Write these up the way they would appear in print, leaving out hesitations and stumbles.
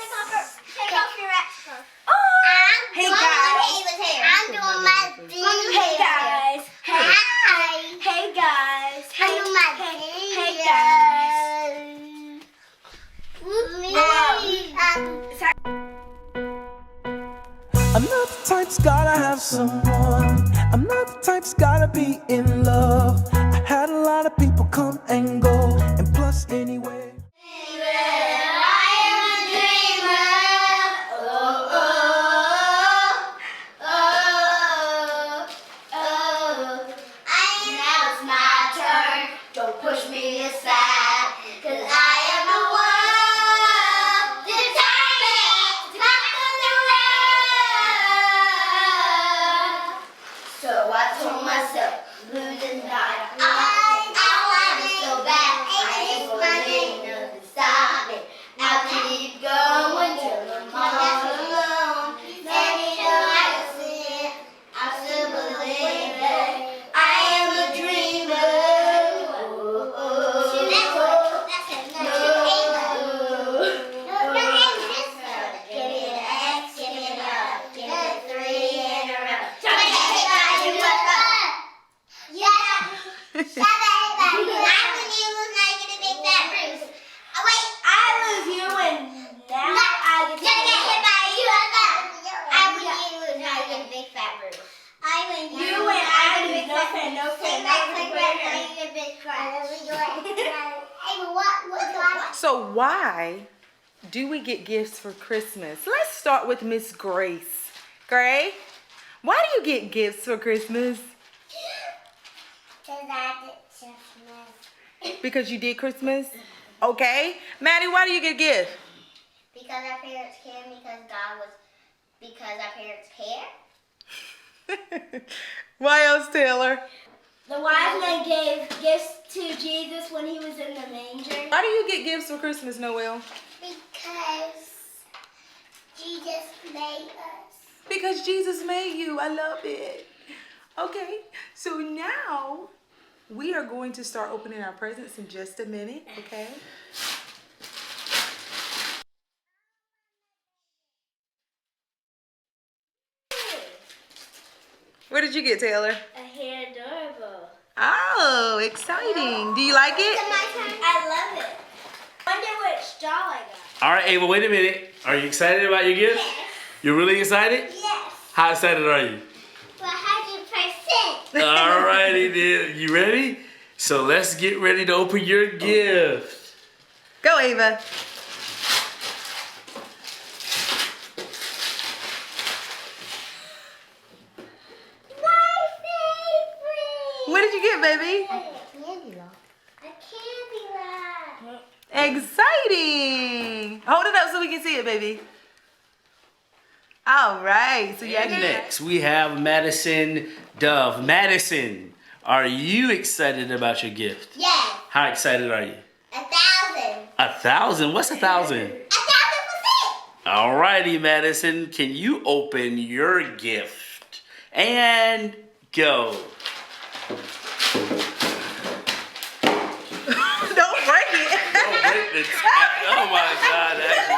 Take off your hat. Hey guys. I'm doing my thing. Hey guys. Hi. Hey guys. I'm doing my thing. Hey guys. I'm not the type's gotta have someone. I'm not the type's gotta be in love. I had a lot of people come and go, and plus anyway. So why do we get gifts for Christmas? Let's start with Miss Grace. Gray, why do you get gifts for Christmas? Because I did Christmas. Because you did Christmas? Okay. Maddie, why do you get gifts? Because our parents care, because our parents care. Why else, Taylor? The wise men gave gifts to Jesus when he was in the manger. Why do you get gifts for Christmas, Noel? Because Jesus made us. Because Jesus made you. I love it. Okay, so now we are going to start opening our presents in just a minute, okay? What did you get, Taylor? A hair adorable. Oh, exciting. Do you like it? I love it. Wonder which doll I got. All right, Ava, wait a minute. Are you excited about your gift? Yes. You're really excited? Yes. How excited are you? 100%. All righty then. You ready? So let's get ready to open your gift. Go, Ava. My favorite. What did you get, baby? A candy bar. A candy bar. Exciting. Hold it up so we can see it, baby. All right. So you actually Next, we have Madison Dove. Madison, are you excited about your gift? Yes. How excited are you? 1,000. 1,000? What's 1,000? 1,000%. All righty, Madison. Can you open your gift? And go. don't break it. Don't break the oh my God. Actually.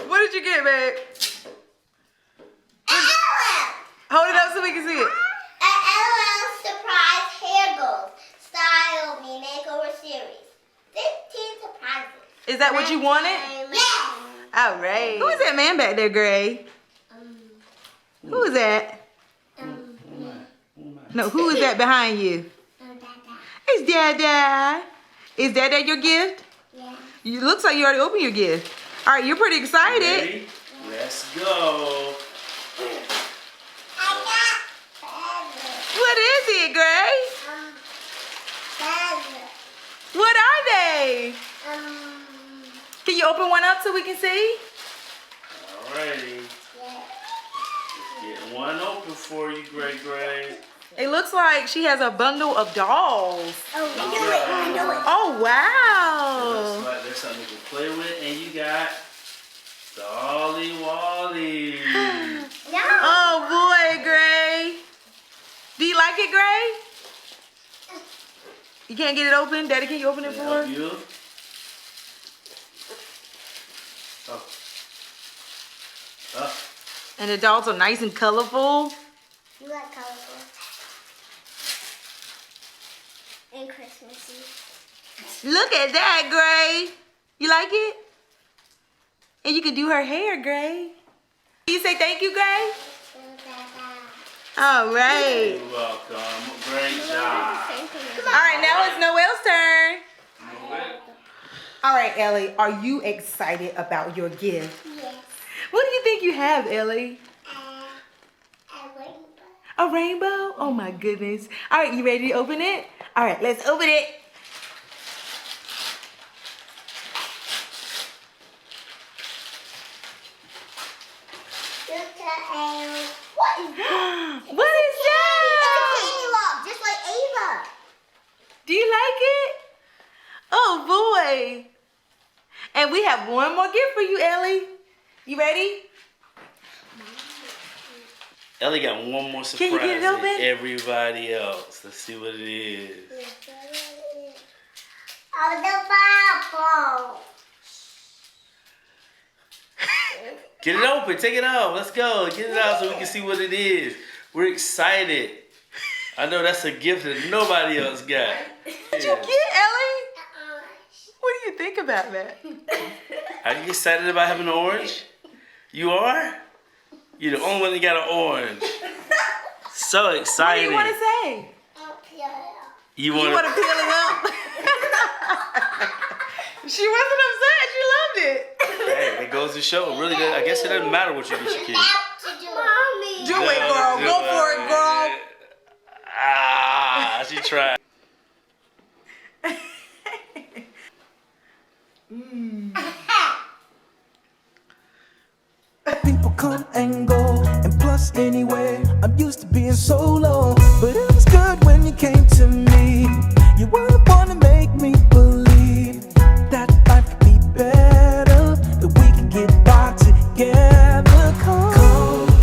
What did you get, babe? Hold it up so we can see it. An LOL surprise hair goals. Style me makeover series. 15 surprises. Is that what you wanted? Yes. All right. Who is that man back there, Gray? Who is that? No, who is that behind you? It's Dada. Is Dada your gift? Yeah. You looks like you already opened your gift. All right, you're pretty excited. Ready? Let's go. What is it, Gray? What are they? Can you open one up so we can see? All righty. Let's get one open for you, Gray. It looks like she has a bundle of dolls. I Oh, Looks wow. like there's something to play with, and you got Dolly Wally. Oh, boy, Gray. Do you like it, Gray? You can't get it open? Daddy, can you open it for her? Help you? And the dolls are nice and colorful. You like colorful. And Christmassy. Look at that, Gray. You like it? And you can do her hair, Gray. You say thank you, Gray? All right. You're welcome. Great job. All right, now it's Noel's turn. All right, Ellie, are you excited about your gift? Yes. What do you think you have, Ellie? A rainbow. A rainbow? Oh my goodness. All right, you ready to open it? All right, let's open it. What is that? What is that? Candy log, just like Ava. Do you like it? Oh boy. And we have one more gift for you, Ellie. You ready? Ellie got one more surprise Can you get it open? than everybody else. Let's see what it is. Oh, the Bible. Get it open. Take it off. Let's go. Get it out so we can see what it is. We're excited. I know that's a gift that nobody else got. What did you get, Ellie? What do you think about that? Are you excited about having an orange? You are? You're the only one that got an orange. So What do excited. you want to say? You You want want to peel it up? She wasn't upset. She loved it. Hey, it goes to show. Really good. I guess it doesn't matter what you get your kids. Mommy. Do it, girl. Go for it, girl. Ah, she tried. People come and go, and plus anyway, I'm used to being solo. But it was good when you came to me. You were the one to make me believe that life could be better, that we could get by together.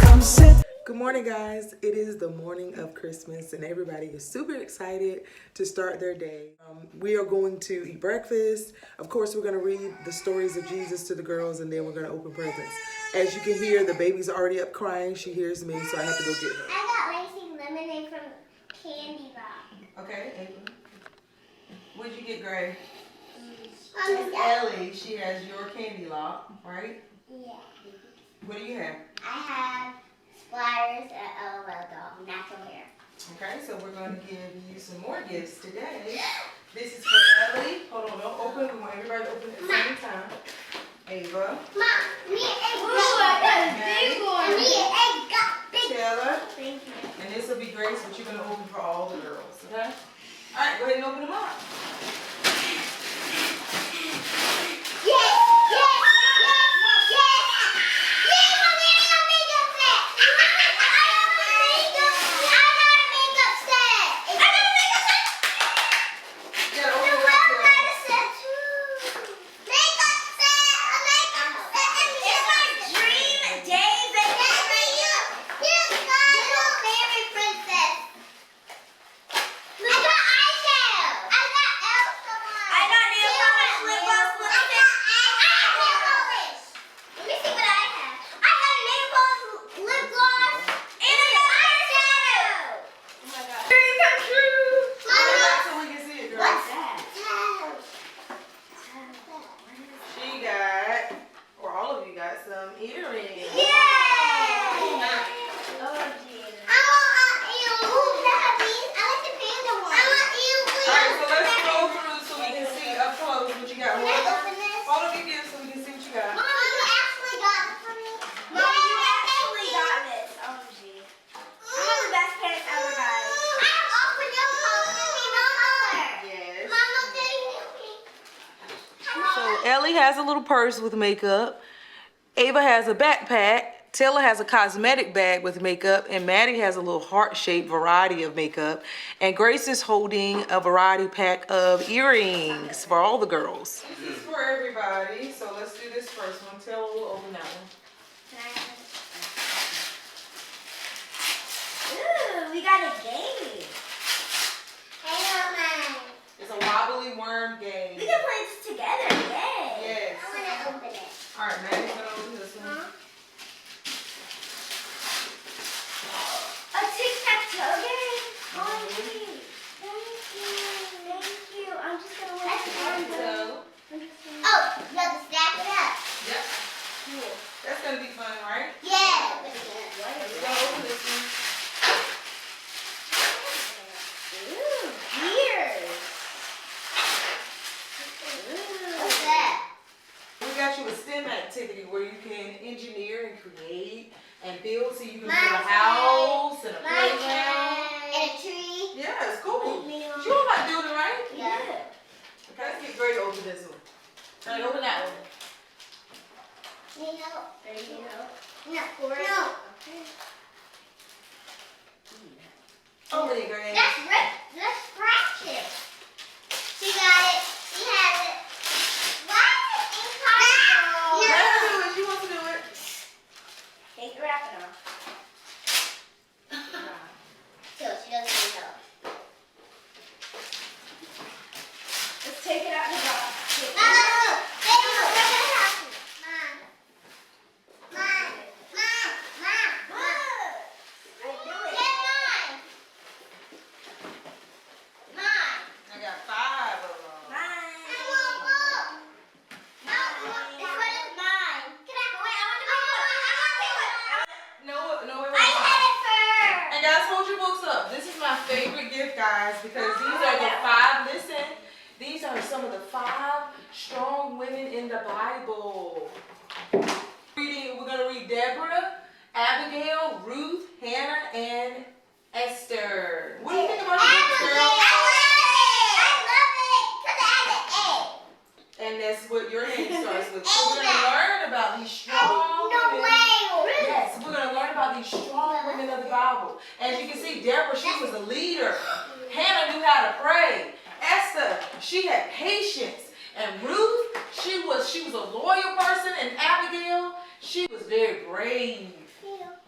Come sit. Good morning, guys. It is the morning of Christmas and everybody is super excited to start their day. We are going to eat breakfast. Of course, we're going to read the stories of Jesus to the girls and then we're going to open presents. As you can hear, the baby's already up crying. She hears me, so I have to go get her. I got racing lemonade from Candy Rock. Okay, Ava. What'd you get, Gray? Mommy, Ellie, she has your candy lock, right? yeah. What do you have? I have splatters and LOL doll, natural hair. Okay, so we're going to give you some more gifts today. This is for Ellie. Hold on, don't open. We want everybody to open at the same time. Ava. Mom, me and Egg Ooh, I got a big And one. me and Egg got big. Taylor. Thank you. And this will be Grace, but you're going to open for all the girls, okay? All right, go ahead and open them up. Yes, yes, yes, yes. Yay, Mommy, I got a makeup set. I got a makeup set. I got a makeup set. You gotta The open well it up, got a set too. Makeup set, a makeup set. It's my dream day vacation. You got your favorite princess. I got eyeshadow. I got Elsa one. I got nail polish, lip gloss, lipstick. I have nail polish. Let me see what I have. I got nail polish, lip gloss, And I got eyeshadow. Oh my god. Dream come true. Open it Mommy, up so we can see it, girl. what's that? She got, or all of you got some earrings. Yay! Oh dear. I want ew. Ooh, these. I like the panda one. I want ew. All right, so let's go through so we can see up close what you got. Can I open this? Hold up your gifts so we can see what you got. Mom, you actually got it for me. Mom, you actually got this. Oh gee. I have the best parents ever, guys. I have open your color. Yes. Mama, can you help me? So Ellie has a little purse with makeup. Ava has a backpack. Taylor has a cosmetic bag with makeup. And Maddie has a little heart-shaped variety of makeup. And Grace is holding a variety pack of earrings for all the girls. This is for everybody. So let's do this first one. Taylor will open that one. Ooh, we got a game. Hey, Mama. It's a wobbly worm game. We can play this together. Yay. Yes. I want to open it. All right, Maddie's gonna open this one. activity where you can engineer and create and build, so you can build a house and a playground. And a tree. Yeah, it's cool. You don't like building, right? Yeah. Okay, let's get ready to open this one. All right, open that one. There you go. No. No. Open it, Grace. Let's scratch it. She got it. She has it. Why is it impossible? Let her do it. She wants to do it. Take the wrapping off. So she doesn't need help. Let's take it out of the box. No. Baby, we're gonna help you. Mom. I knew it. Get mine. Mine. I got 5 of them. Mine. I want one. This one is mine. Can I? Wait, I want to pick one. No, wait. I had it first. And guys, hold your books up. This is my favorite gift, guys, because these are the 5. Listen, these are some of the 5 strong women in the Bible. We're gonna read Deborah, Abigail, Ruth, Hannah, and Esther. What do you think about your books, girl? I love it because it has an A. And that's what your name starts with. So we're gonna learn about these strong No women. way. Yes, we're going to learn about these strong women of the Bible. As you can see, Deborah, she was a leader. Hannah knew how to pray. Esther, she had patience. And Ruth, she was a loyal person. And Abigail, she was very brave.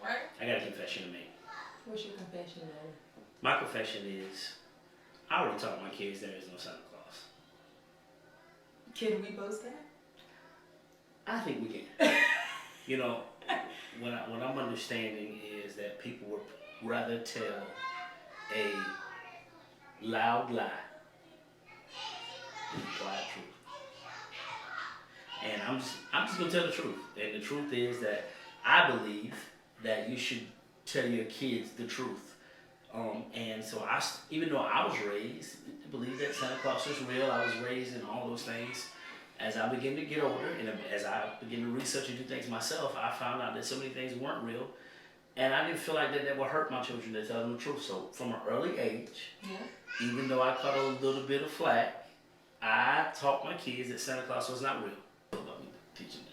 Right? I got a confession to make. What's your confession, Daddy? My confession is, I already taught my kids there is no Santa Claus. Can we post that? I think we can. You know, what I'm understanding is that people would rather tell a loud lie than the quiet truth. And I'm just gonna tell the truth. And the truth is that I believe that you should tell your kids the truth. And so even though I was raised to believe that Santa Claus is real, I was raised in all those things. As I begin to get older and as I begin to research and do things myself, I found out that so many things weren't real. And I didn't feel like that would hurt my children to tell them the truth. So from an early age, even though I caught a little bit of flack, I taught my kids that Santa Claus was not real. Teaching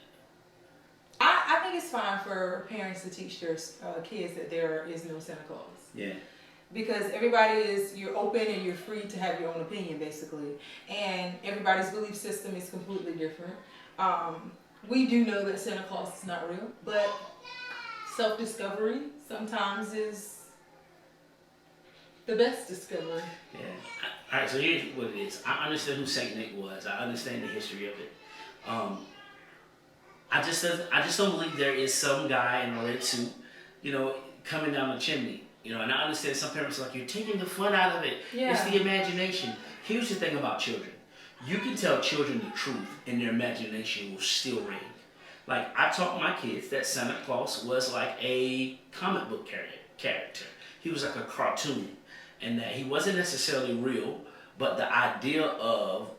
that. I think it's fine for parents to teach their kids that there is no Santa Claus. Yeah. Because you're open and you're free to have your own opinion, basically. And everybody's belief system is completely different. We do know that Santa Claus is not real, but self-discovery sometimes is the best discovery. Yeah. All right, so here's what it is. I understand who Saint Nick was. I understand the history of it. I just don't believe there is some guy in a red suit, coming down the chimney. And I understand some parents are like, you're taking the fun out of it. Yeah. It's the imagination. Here's the thing about children. You can tell children the truth and their imagination will still reign. Like, I taught my kids that Santa Claus was like a comic book character. He was like a cartoon. And that he wasn't necessarily real, but the idea of,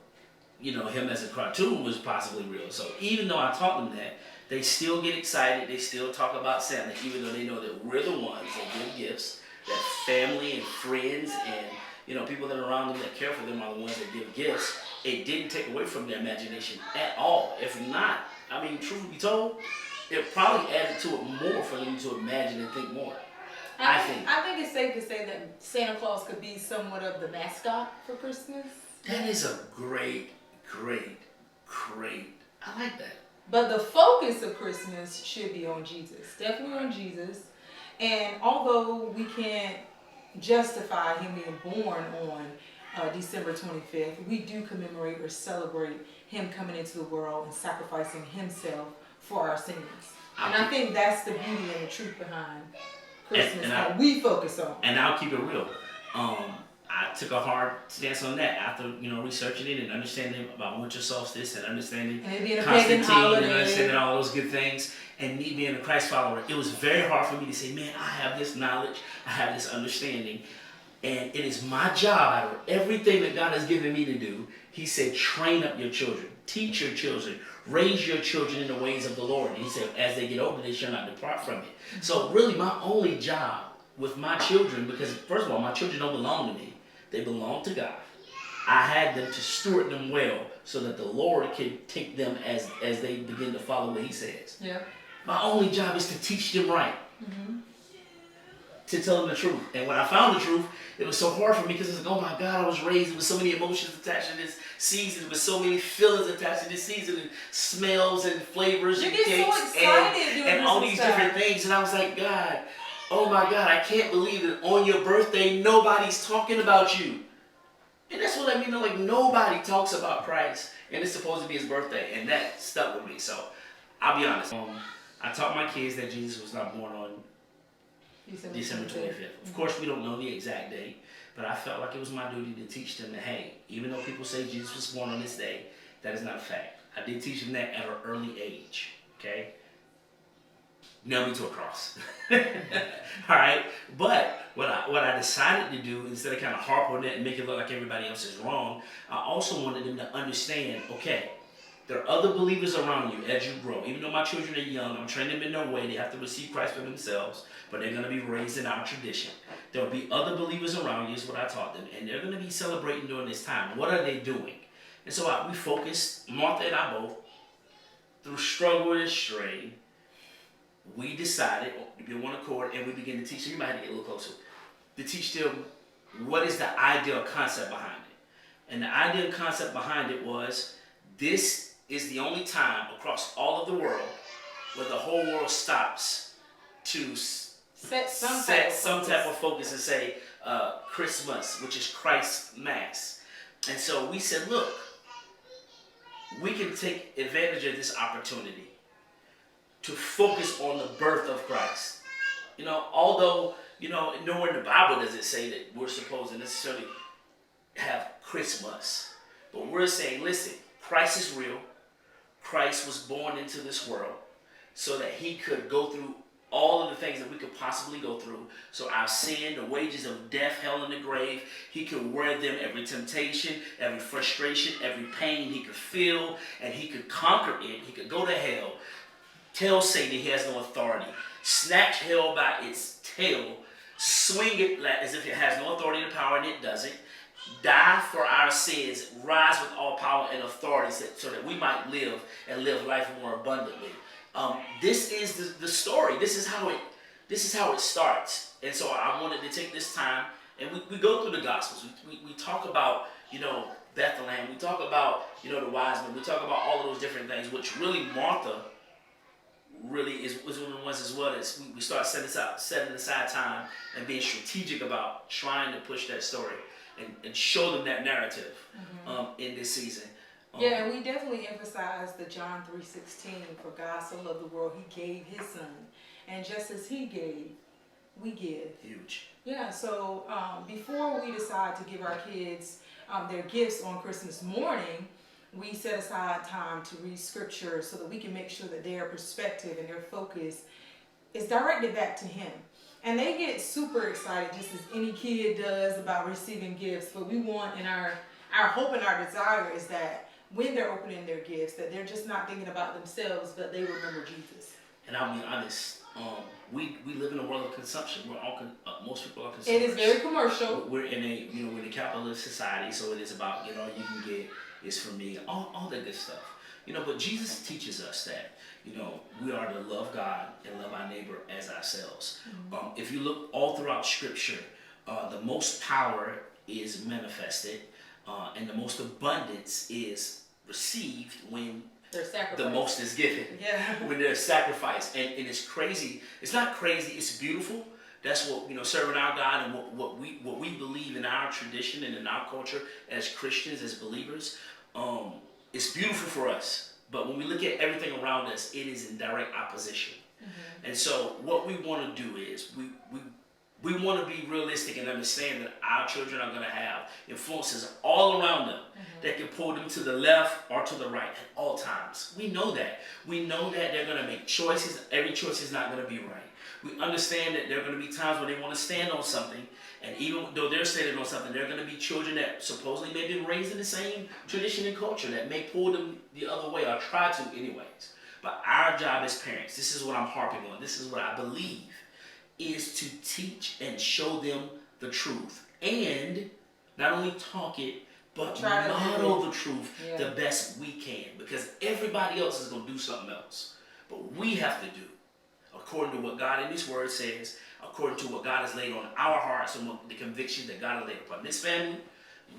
him as a cartoon was possibly real. So even though I taught them that, they still get excited. They still talk about Santa, even though they know that we're the ones that give gifts, that family and friends and people that are around them that care for them are the ones that give gifts. It didn't take away from their imagination at all. If not, truth be told, it probably added to it more for them to imagine and think more. I think it's safe to say that Santa Claus could be somewhat of the mascot for Christmas. That is a great. I like that. But the focus of Christmas should be on Jesus. Definitely on Jesus. And although we can't justify him being born on December 25th, we do commemorate or celebrate him coming into the world and sacrificing himself for our sins. And I think that's the beauty and the truth behind Christmas that we focus on. And I'll keep it real. I took a hard stance on that after, researching it and understanding about winter solstice and understanding Constantine and understanding all those good things. And me being a Christ follower, it was very hard for me to say, man, I have this knowledge, I have this understanding. And it is my job, out of everything that God has given me to do, he said, train up your children, teach your children, raise your children in the ways of the Lord. And he said, as they get older, they shall not depart from it. So really my only job with my children, because first of all, my children don't belong to me. They belong to God. I had them to steward them well so that the Lord can take them as they begin to follow what he says. Yeah. My only job is to teach them right. To tell them the truth. And when I found the truth, it was so hard for me because it's like, oh my God, I was raised with so many emotions attached to this season, with so many feelings attached to this season, and smells and flavors You and get so cakes excited doing and all this these stuff. different things. And I was like, God, oh my God, I can't believe that on your birthday, nobody's talking about you. And that's what I mean, like nobody talks about Christ, and it's supposed to be his birthday, and that stuck with me. So I'll be honest. I taught my kids that Jesus was not born on December 25th. Of course, we don't know the exact date, but I felt like it was my duty to teach them that, hey, even though people say Jesus was born on this day, that is not a fact. I did teach them that at an early age, okay? Nail me to a cross. All right? But what I decided to do, instead of kind of harp on it and make it look like everybody else is wrong, I also wanted them to understand, okay, there are other believers around you as you grow. Even though my children are young, I'm training them in their way. They have to receive Christ for themselves, but they're going to be raised in our tradition. There will be other believers around you, is what I taught them, and they're going to be celebrating during this time. What are they doing? And so we focused, Martha and I both, through struggle and strain, we decided to be on one accord, and we began to teach them. You might have to get a little closer. To teach them what is the ideal concept behind it. And the ideal concept behind it was, this is the only time across all of the world where the whole world stops to set some type of focus and say Christmas, which is Christ's Mass. And so we said, look, we can take advantage of this opportunity to focus on the birth of Christ. You know, although, you know, nowhere in the Bible does it say that we're supposed to necessarily have Christmas. But we're saying, listen, Christ is real. Christ was born into this world so that he could go through all of the things that we could possibly go through. So our sin, the wages of death, hell, and the grave, he could wear them, every temptation, every frustration, every pain he could feel, and he could conquer it. He could go to hell, tell Satan he has no authority, snatch hell by its tail, swing it as if it has no authority and power, and it doesn't, die for our sins, rise with all power and authority so that we might live and live life more abundantly. This is the story. This is how it starts. And so I wanted to take this time, and we go through the Gospels. We talk about, you know, Bethlehem. We talk about, you know, the wise men. We talk about all of those different things, which really Martha really was one of the ones as well. As we start setting aside time and being strategic about trying to push that story and show them that narrative in this season. Yeah, and we definitely emphasize the John 3:16, for God so loved the world, he gave his son. And just as he gave, we give. Huge. Yeah, so before we decide to give our kids their gifts on Christmas morning, we set aside time to read scripture so that we can make sure that their perspective and their focus is directed back to him. And they get super excited, just as any kid does, about receiving gifts. But we want, and our hope and our desire is that when they're opening their gifts, that they're just not thinking about themselves, but they remember Jesus. And I'll be honest, we live in a world of consumption. We're all most people are consumers. It is very commercial. We're in we're in a capitalist society, so it is about all you can get is for me, all that good stuff. But Jesus teaches us that we are to love God and love our neighbor as ourselves. Mm-hmm. If you look all throughout Scripture, the most power is manifested, and the most abundance is received when the most is given. Yeah. When there's sacrifice, and it's crazy. It's not crazy. It's beautiful. That's what serving our God and what we believe in our tradition and in our culture as Christians, as believers. It's beautiful for us. But when we look at everything around us, it is in direct opposition. Mm-hmm. And so what we want to do is we want to be realistic and understand that our children are going to have influences all around them that can pull them to the left or to the right at all times. We know that. We know that they're going to make choices. Every choice is not going to be right. We understand that there are going to be times when they want to stand on something, and even though they're standing on something, there are going to be children that supposedly may have been raised in the same tradition and culture that may pull them the other way, or try to anyways. But our job as parents, this is what I'm harping on, this is what I believe, is to teach and show them the truth. And not only talk it, but Try to model the truth Yeah. the best we can. Because everybody else is going to do something else. But we have to do, according to what God in His Word says, according to what God has laid on our hearts and what the conviction that God has laid upon this family,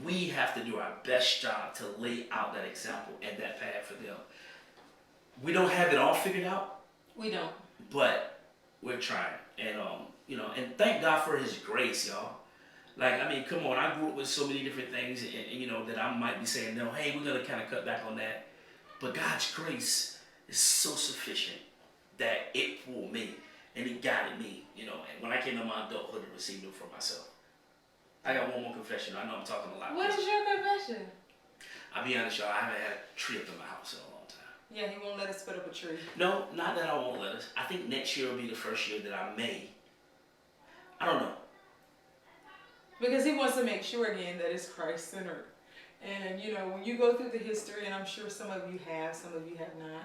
we have to do our best job to lay out that example and that path for them. We don't have it all figured out, We don't. but we're trying. And and thank God for His grace, y'all. Like, I mean, come on, I grew up with so many different things, and that I might be saying, no, hey, we're gonna kind of cut back on that. But God's grace is so sufficient that it pulled me and it guided me, and when I came to my adulthood and received Him for myself. I got one more confession. I know I'm talking a lot. What is your confession? I'll be honest, y'all, I haven't had a tree up in my house in a long time. Yeah, He won't let us put up a tree. No, not that I won't let us. I think next year will be the first year that I may. I don't know. Because He wants to make sure again that it's Christ-centered. And when you go through the history, and I'm sure some of you have, some of you have not,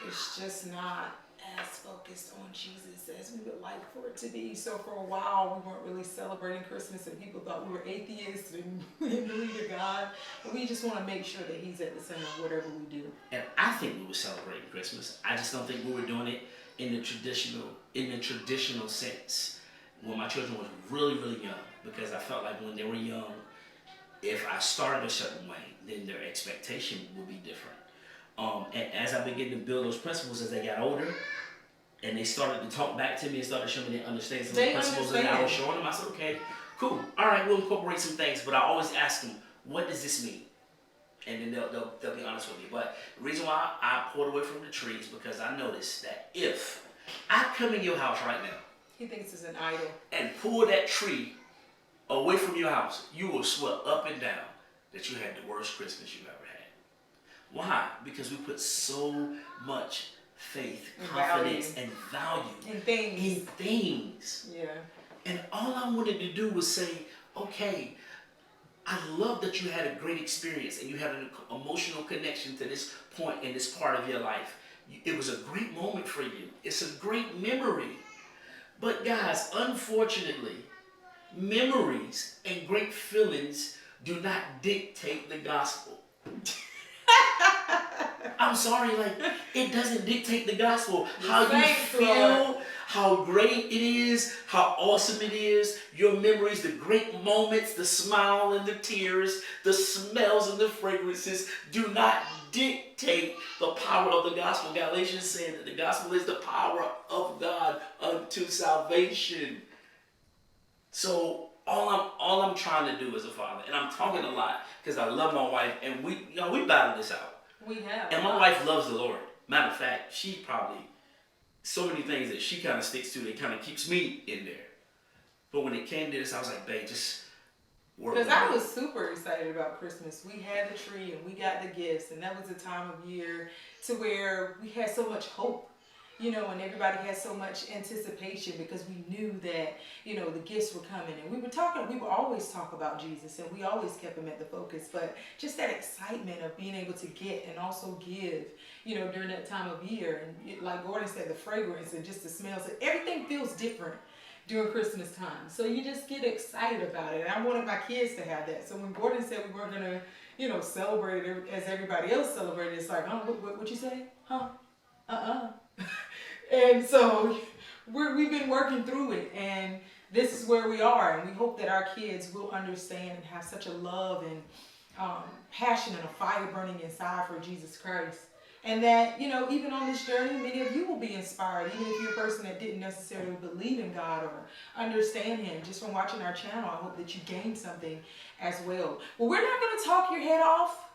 it's just not as focused on Jesus as we would like for it to be. So for a while, we weren't really celebrating Christmas, and people thought we were atheists and we didn't believe in God. But we just want to make sure that He's at the center of whatever we do. And I think we were celebrating Christmas. I just don't think we were doing it in the traditional sense. When my children were really, really young, because I felt like when they were young, if I started a certain way, then their expectation would be different. And as I began to build those principles as they got older, and they started to talk back to me and started showing me they understand some of the principles that I was showing them, I said, okay, cool. All right, we'll incorporate some things, but I always ask them, what does this mean? And then they'll be honest with me. But the reason why I pulled away from the tree is because I noticed that if I come in your house right now, He thinks it's an idol. and pull that tree away from your house, you will swear up and down that you had the worst Christmas you've ever had. Why? Because we put so much faith, confidence, and value In things. in things. Yeah. And all I wanted to do was say, okay, I love that you had a great experience and you had an emotional connection to this point in this part of your life. It was a great moment for you. It's a great memory. But guys, unfortunately, memories and great feelings do not dictate the gospel. I'm sorry, it doesn't dictate the gospel. How you feel, how great it is, how awesome it is, your memories, the great moments, the smile and the tears, the smells and the fragrances do not dictate the power of the gospel. Galatians said that the gospel is the power of God unto salvation. So all I'm trying to do as a father, and I'm talking a lot because I love my wife, and we battled this out. We have. And my wife loves the Lord. Matter of fact, she probably, so many things that she kind of sticks to that kind of keeps me in there. But when it came to this, I was like, babe, just work. Because I was super excited about Christmas. We had the tree and we got the gifts, and that was a time of year to where we had so much hope, and everybody had so much anticipation because we knew that, the gifts were coming. And we would always talk about Jesus, and we always kept Him at the focus. But just that excitement of being able to get and also give, during that time of year. And like Gordon said, the fragrance and just the smells, everything feels different during Christmas time. So you just get excited about it. And I wanted my kids to have that. So when Gordon said we weren't going to, celebrate it as everybody else celebrated, it's like, what you say? Huh? And so we've been working through it, and this is where we are. And we hope that our kids will understand and have such a love and passion and a fire burning inside for Jesus Christ. And that, even on this journey, many of you will be inspired, even if you're a person that didn't necessarily believe in God or understand Him. Just from watching our channel, I hope that you gained something as well. Well, we're not going to talk your head off.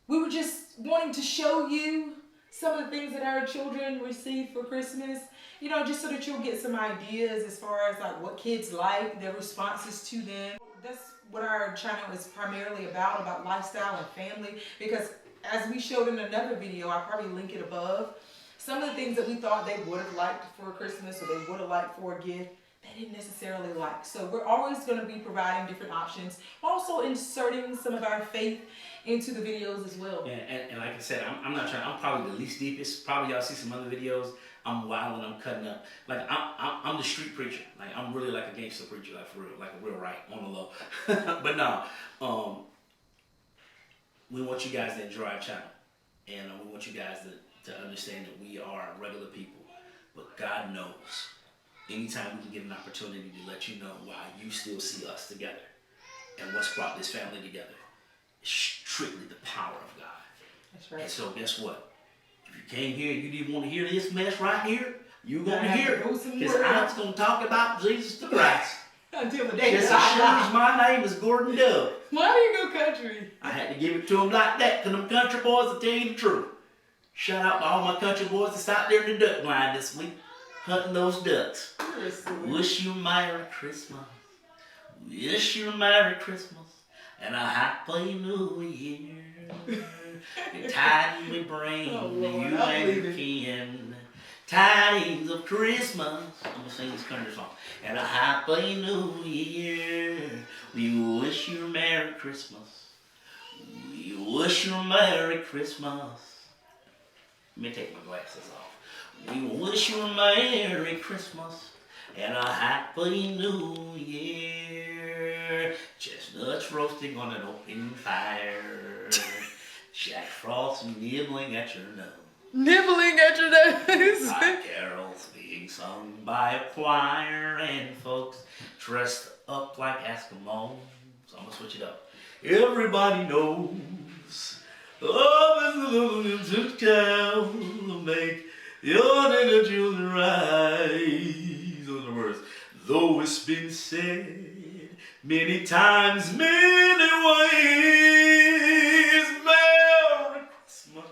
We were just wanting to show you some of the things that our children receive for Christmas, just so that you'll get some ideas as far as like what kids like, their responses to them. That's what our channel is primarily about lifestyle and family, because as we showed in another video, I'll probably link it above, some of the things that we thought they would have liked for Christmas or they would have liked for a gift, they didn't necessarily like. So we're always going to be providing different options. Also inserting some of our faith into the videos as well. Yeah, and like I said, I'm not trying. I'm probably the least deepest. Probably y'all see some other videos. I'm wilding. I'm cutting up. Like I'm the street preacher. Like I'm really like a gangster preacher. Like for real. Like a real right on the low. But no. We want you guys to enjoy our channel, and we want you guys to understand that we are regular people. But God knows, anytime we can get an opportunity to let you know why you still see us together and what's brought this family together, it's strictly the power of God. That's right. And so guess what? If you came here and you didn't want to hear this mess right here, you're going to hear it. Because I'm just going to talk about Jesus the Christ. Until the day Just that as sure as my name is Gorden Dove. Why do you go country? I had to give it to them like that, because them country boys will tell you the truth. Shout out to all my country boys that's out there in the duck blind this week, hunting those ducks. Wish you a Merry Christmas. Wish you a Merry Christmas and a Happy New Year. The tidings we bring to you and your kin. Tidings of Christmas. I'm going to sing this country song. And a Happy New Year. We wish you a Merry Christmas. We wish you a Merry Christmas. Let me take my glasses off. We wish you a Merry Christmas and a Happy New Year. Chestnuts roasting on an open fire. Jack Frost nibbling at your nose. Nibbling at your nose. Carols being sung by a choir and folks dressed up like Eskimos. So I'm gonna switch it up. Everybody knows. Oh, this little cow will make your little children rise. Those are the words. Though it's been said many times, many ways. Merry Christmas.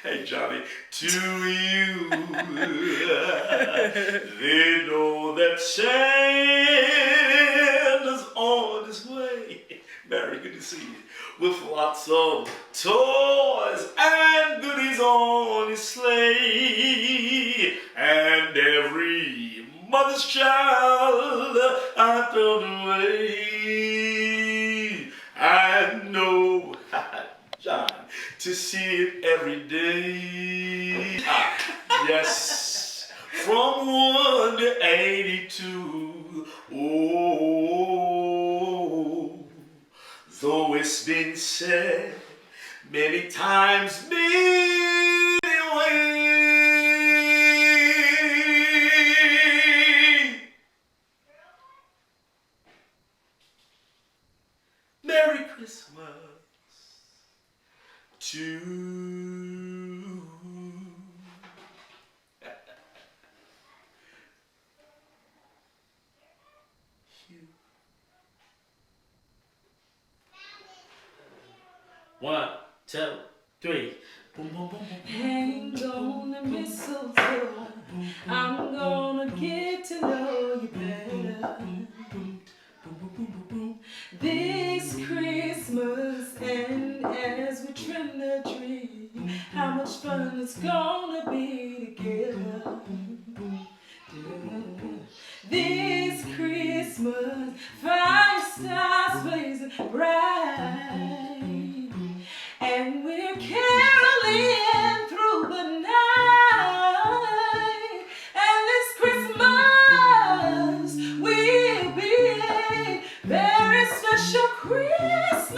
Hey Johnny, to you. They know that Santa's on his way. Mary, good to see you. With lots of toys and goodies on his sleigh. And every mother's child I thrown away. I know, John, to see it every day. Yes, from 1 to 82. Oh, though it's been said many times, many ways. Merry Christmas to you. 1, 2, 3. Boom, boom, boom, boom. Hang on the mistletoe. I'm gonna get to know you better. This Christmas, and as we trim the tree, how much fun it's gonna be together. This Christmas, fire stars blazing bright, and we're caroling through the night. And this Christmas will be a very special Christmas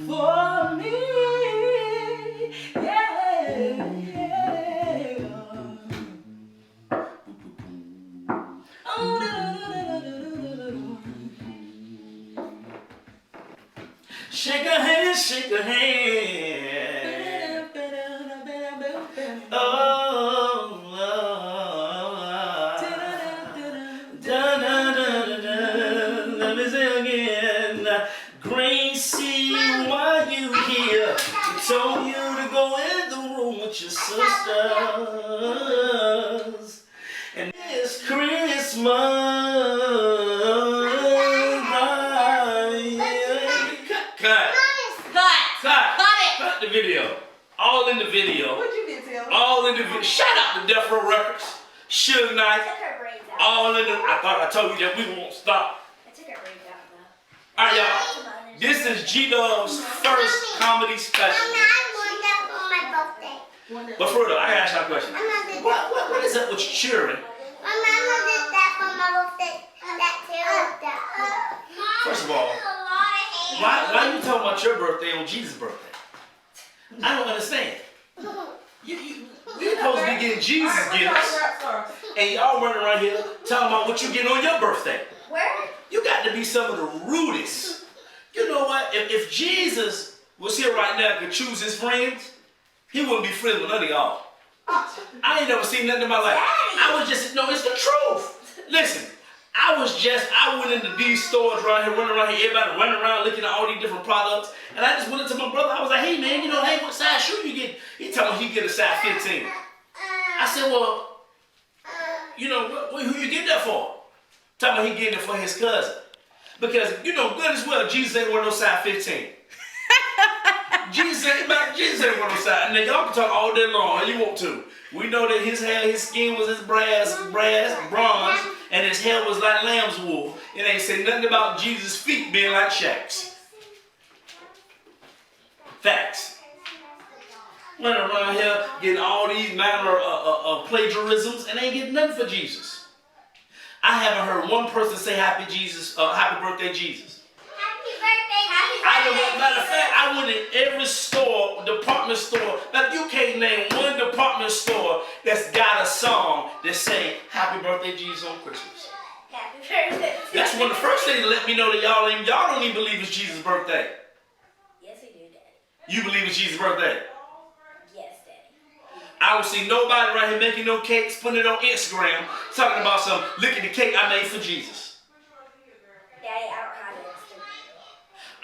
for me. Yeah, yeah. Oh, Shake a hand, shake a hand. Oh, let me say again. Gracie, why you here? We told you to go in the room with your sisters. And it's Christmas. Cut the video. All in the video. What'd you get, Taylor? All in the shout out to Death Row Records, Suge Knight, I took her braids out. all in the. I thought I told you that we won't stop. I took her braids out though. All right, y'all. This is G-Dove's first comedy special. Mama, I want that for my birthday. But for real, I gotta ask y'all a question. What is up with you cheering? My mama did that for my birthday. That too. First of all, why you talking about your birthday on Jesus' birthday? I don't understand. We're supposed to be getting Jesus gifts, and y'all running around here talking about what you getting on your birthday. Where? You got to be some of the rudest. You know what? If Jesus was here right now and could choose his friends, he wouldn't be friends with none of y'all. I ain't never seen nothing in my life. It's the truth. Listen, I went into these stores around here, running around here, everybody running around looking at all these different products, and I just went into my brother. I was like, hey man, hey, what size shoe you get? He told me he get a size 15. I said, well, who you get that for? Talking about he getting it for his cousin. Because, good as well, Jesus ain't wearing no size 15. Jesus ain't wearing no size. And then y'all can talk all day long, how you want to. We know that his hair, his skin was his bronze, and his hair was like lamb's wool. It ain't say nothing about Jesus' feet being like Shaq's. Facts. Running around here getting all these manner of plagiarisms and ain't getting nothing for Jesus. I haven't heard one person say happy birthday, Jesus. Happy birthday, Matter of fact, I went in every store, department store. Now you can't name one department store that's got a song that say happy birthday, Jesus on Christmas. Happy birthday. That's one of the first things to let me know that y'all don't even believe it's Jesus' birthday. Yes, we do, Daddy. You believe it's Jesus' birthday? Yes, Daddy. I don't see nobody right here making no cakes, putting it on Instagram, talking about some, look at the cake I made for Jesus. Daddy, I don't have an Instagram.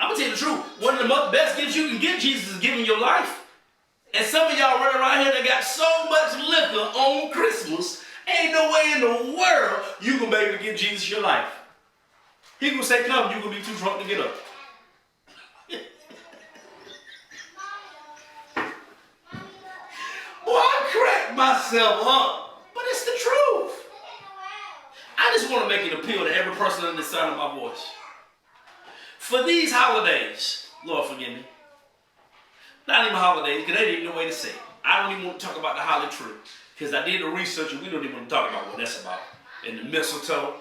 I'm gonna tell you the truth. One of the best gifts you can give Jesus is giving your life. And some of y'all running around here that got so much liquor on Christmas, ain't no way in the world you gonna be able to give Jesus your life. He gonna say, come, you gonna be too drunk to get up. Boy, I cracked myself up, but it's the truth. I just want to make an appeal to every person under the sound of my voice. For these holidays, Lord forgive me, not even holidays, because they didn't know way to say it. I don't even want to talk about the holly tree, because I did the research and we don't even want to talk about what that's about. And the mistletoe,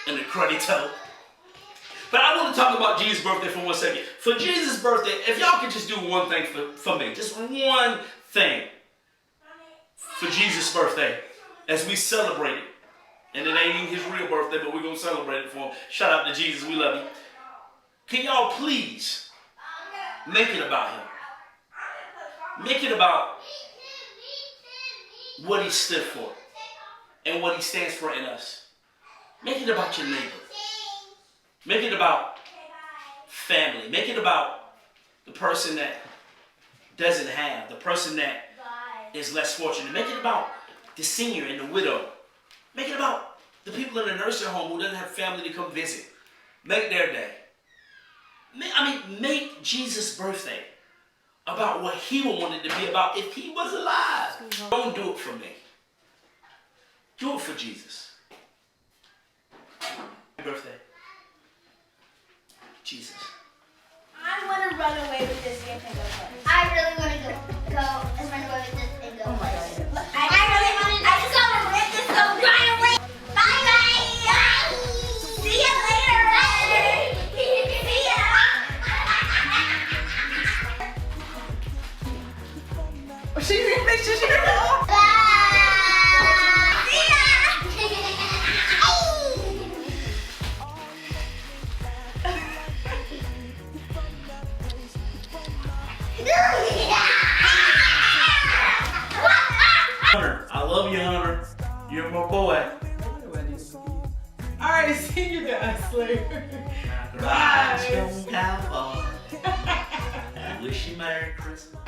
and the cruddy toe. But I want to talk about Jesus' birthday for 1 second. For Jesus' birthday, if y'all could just do one thing for me, just one thing for Jesus' birthday as we celebrate it. And it ain't even his real birthday, but we're going to celebrate it for him. Shout out to Jesus. We love you. Can y'all please make it about him? Make it about what he stood for and what he stands for in us. Make it about your neighbor. Make it about family. Make it about the person that doesn't have, the person that is less fortunate. Make it about the senior and the widow. Make it about the people in the nursing home who doesn't have family to come visit. Make their day. Make Jesus' birthday about what he would want it to be about if he was alive. Don't do it for me. Do it for Jesus. Happy birthday. Jesus. I want to run away with this gift and go play. I really want to go and run away with this and go. Oh my God. I just want to rip this so run away. Bye bye. See you later. See ya. She make sure she can go. Hunter, I love you, Hunter. You're my boy. All right, see you guys later. Bye. I wish you Merry Christmas.